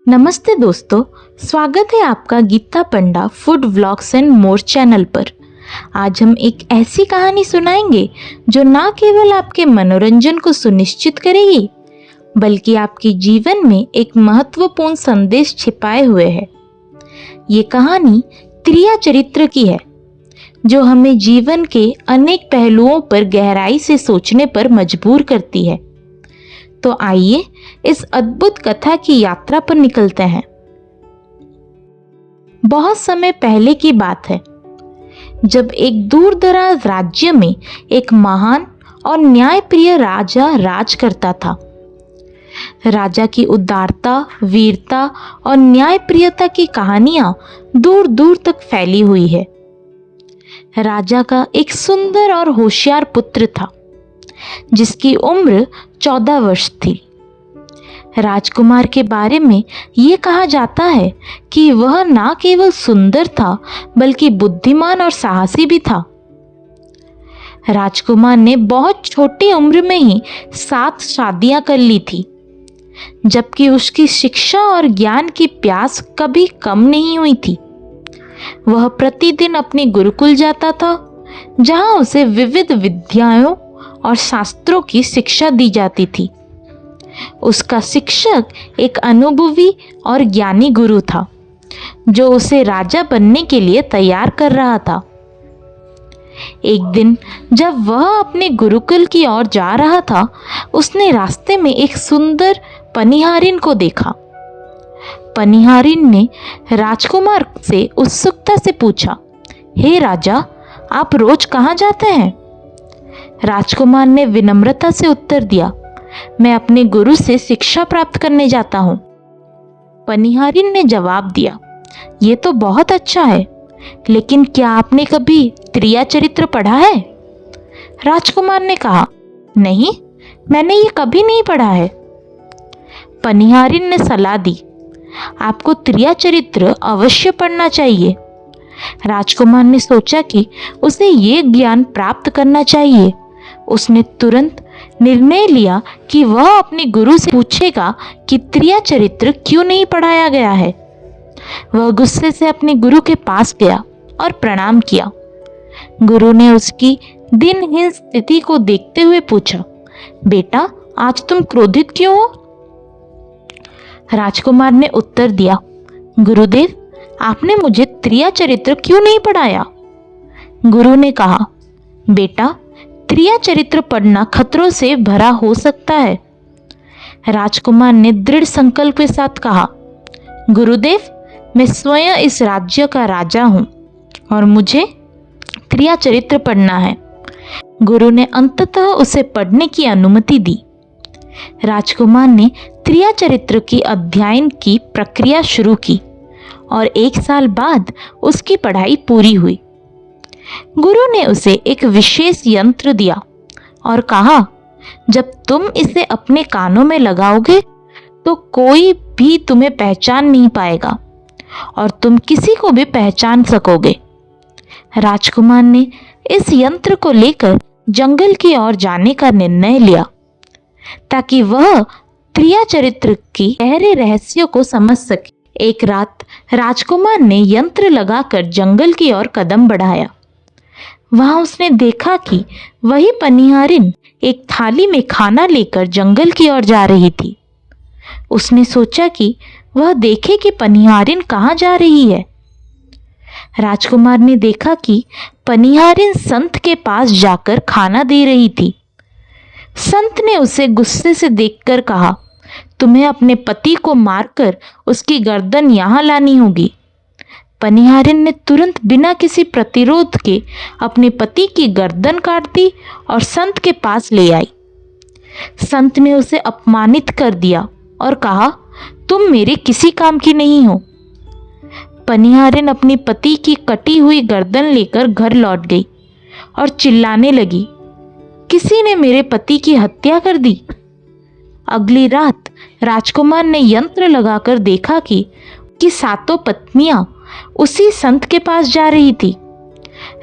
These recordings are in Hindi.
नमस्ते दोस्तों, स्वागत है आपका Geeta Panda food vlogs and more channel पर। आज हम एक ऐसी कहानी सुनाएंगे जो ना केवल आपके मनोरंजन को सुनिश्चित करेगी बल्कि आपके जीवन में एक महत्वपूर्ण संदेश छिपाए हुए है। ये कहानी त्रिया चरित्र की है जो हमें जीवन के अनेक पहलुओं पर गहराई से सोचने पर मजबूर करती है। तो आइए इस अद्भुत कथा की यात्रा पर निकलते हैं। बहुत समय पहले की बात है, जब एक दूर दराज राज्य में एक महान और न्यायप्रिय राजा राज करता था। राजा की उदारता, वीरता और न्यायप्रियता की कहानियां दूर दूर तक फैली हुई है। राजा का एक सुंदर और होशियार पुत्र था जिसकी उम्र 14 वर्ष थी। राजकुमार के बारे में ये कहा जाता है कि वह ना केवल सुंदर था बल्कि बुद्धिमान और साहसी भी था। राजकुमार ने बहुत छोटी उम्र में ही 7 शादियां कर ली थी, जबकि उसकी शिक्षा और ज्ञान की प्यास कभी कम नहीं हुई थी। वह प्रतिदिन अपने गुरुकुल जाता था, जहां उसे विविध विद्याओं और शास्त्रों की शिक्षा दी जाती थी। उसका शिक्षक एक अनुभवी और ज्ञानी गुरु था जो उसे राजा बनने के लिए तैयार कर रहा था। एक दिन जब वह अपने गुरुकुल की ओर जा रहा था, उसने रास्ते में एक सुंदर पनिहारिन को देखा। पनिहारिन ने राजकुमार से उत्सुकता से पूछा, हे राजा, आप रोज कहाँ जाते हैं? राजकुमार ने विनम्रता से उत्तर दिया, मैं अपने गुरु से शिक्षा प्राप्त करने जाता हूँ। पनिहारिन ने जवाब दिया, ये तो बहुत अच्छा है, लेकिन क्या आपने कभी त्रिया चरित्र पढ़ा है? राजकुमार ने कहा, नहीं, मैंने ये कभी नहीं पढ़ा है। पनिहारिन ने सलाह दी, आपको त्रिया चरित्र अवश्य पढ़ना चाहिए। राजकुमार ने सोचा कि उसे ये ज्ञान प्राप्त करना चाहिए। उसने तुरंत निर्णय लिया कि वह अपने गुरु से पूछेगा कि त्रिया चरित्र क्यों नहीं पढ़ाया गया है। वह गुस्से से अपने गुरु के पास गया और प्रणाम किया। गुरु ने उसकी दिनहीन स्थिति को देखते हुए पूछा, बेटा, आज तुम क्रोधित क्यों हो? राजकुमार ने उत्तर दिया, गुरुदेव, आपने मुझे त्रिया चरित्र क्यों नहीं पढ़ाया? गुरु ने कहा, बेटा, त्रिया चरित्र पढ़ना खतरों से भरा हो सकता है। राजकुमार ने दृढ़ संकल्प के साथ कहा, गुरुदेव, मैं स्वयं इस राज्य का राजा हूँ और मुझे त्रिया चरित्र पढ़ना है। गुरु ने अंततः उसे पढ़ने की अनुमति दी। राजकुमार ने त्रिया चरित्र की अध्ययन की प्रक्रिया शुरू की और 1 साल बाद उसकी पढ़ाई पूरी हुई। गुरु ने उसे एक विशेष यंत्र दिया और कहा, जब तुम इसे अपने कानों में लगाओगे तो कोई भी तुम्हें पहचान नहीं पाएगा और तुम किसी को भी पहचान सकोगे। राजकुमार ने इस यंत्र को लेकर जंगल की ओर जाने का निर्णय लिया ताकि वह त्रिया चरित्र की गहरे रहस्यों को समझ सके। एक रात राजकुमार ने यंत्र लगाकर जंगल की ओर कदम बढ़ाया। वहां उसने देखा कि वही पनिहारिन एक थाली में खाना लेकर जंगल की ओर जा रही थी। उसने सोचा कि वह देखे कि पनिहारिन कहाँ जा रही है। राजकुमार ने देखा कि पनिहारिन संत के पास जाकर खाना दे रही थी। संत ने उसे गुस्से से देखकर कहा, तुम्हें अपने पति को मारकर उसकी गर्दन यहाँ लानी होगी। पनिहारिन ने तुरंत बिना किसी प्रतिरोध के अपने पति की गर्दन काट दी और संत के पास ले आई। संत ने उसे अपमानित कर दिया और कहा, तुम मेरे किसी काम की नहीं हो। पनिहारिन अपने पति की कटी हुई गर्दन लेकर घर लौट गई और चिल्लाने लगी, किसी ने मेरे पति की हत्या कर दी। अगली रात राजकुमार ने यंत्र लगाकर देखा कि 7 पत्नियां उसी संत के पास जा रही थी।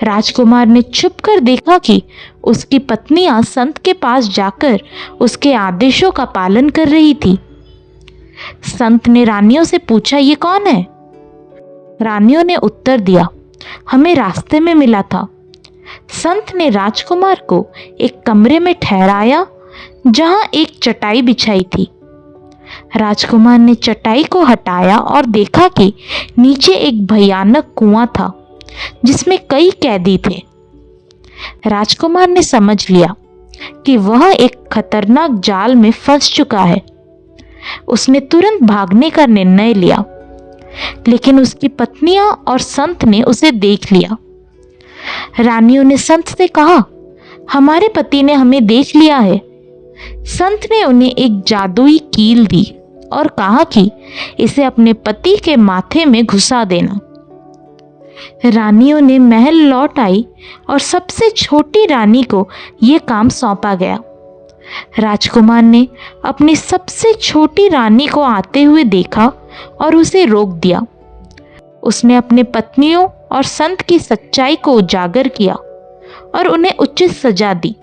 राजकुमार ने छुपकर देखा कि उसकी पत्नियां संत के पास जाकर उसके आदेशों का पालन कर रही थी। संत ने रानियों से पूछा, ये कौन है? रानियों ने उत्तर दिया, हमें रास्ते में मिला था। संत ने राजकुमार को एक कमरे में ठहराया जहां एक चटाई बिछाई थी। राजकुमार ने चटाई को हटाया और देखा कि नीचे एक भयानक कुआं था जिसमें कई कैदी थे। राजकुमार ने समझ लिया कि वह एक खतरनाक जाल में फंस चुका है। उसने तुरंत भागने का निर्णय लिया, लेकिन उसकी पत्नियां और संत ने उसे देख लिया। रानियों ने संत से कहा, हमारे पति ने हमें देख लिया है। संत ने उन्हें एक जादुई कील दी और कहा कि इसे अपने पति के माथे में घुसा देना। रानियों ने महल लौट आई और सबसे छोटी रानी को यह काम सौंपा गया। राजकुमार ने अपनी सबसे छोटी रानी को आते हुए देखा और उसे रोक दिया। उसने अपने पत्नियों और संत की सच्चाई को उजागर किया और उन्हें उचित सजा दी।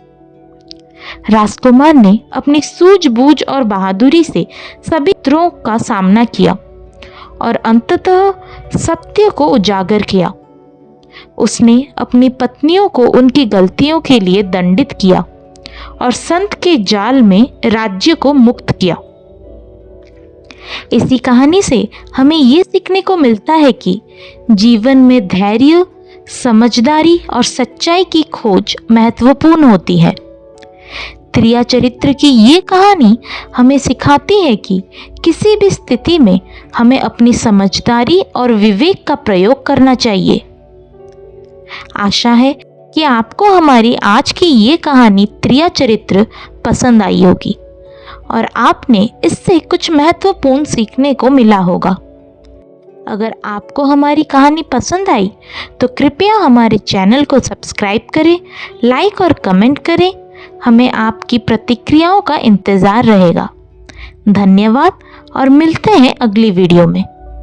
राजकुमार ने अपनी सूझबूझ और बहादुरी से सभी खतरों का सामना किया और अंततः सत्य को उजागर किया। उसने अपनी पत्नियों को उनकी गलतियों के लिए दंडित किया और संत के जाल में राज्य को मुक्त किया। इसी कहानी से हमें ये सीखने को मिलता है कि जीवन में धैर्य, समझदारी और सच्चाई की खोज महत्वपूर्ण होती है। त्रिया चरित्र की ये कहानी हमें सिखाती है कि किसी भी स्थिति में हमें अपनी समझदारी और विवेक का प्रयोग करना चाहिए। आशा है कि आपको हमारी आज की ये कहानी त्रिया चरित्र पसंद आई होगी और आपने इससे कुछ महत्वपूर्ण सीखने को मिला होगा। अगर आपको हमारी कहानी पसंद आई तो कृपया हमारे चैनल को सब्सक्राइब करें, लाइक और कमेंट करें। हमें आपकी प्रतिक्रियाओं का इंतज़ार रहेगा। धन्यवाद और मिलते हैं अगली वीडियो में।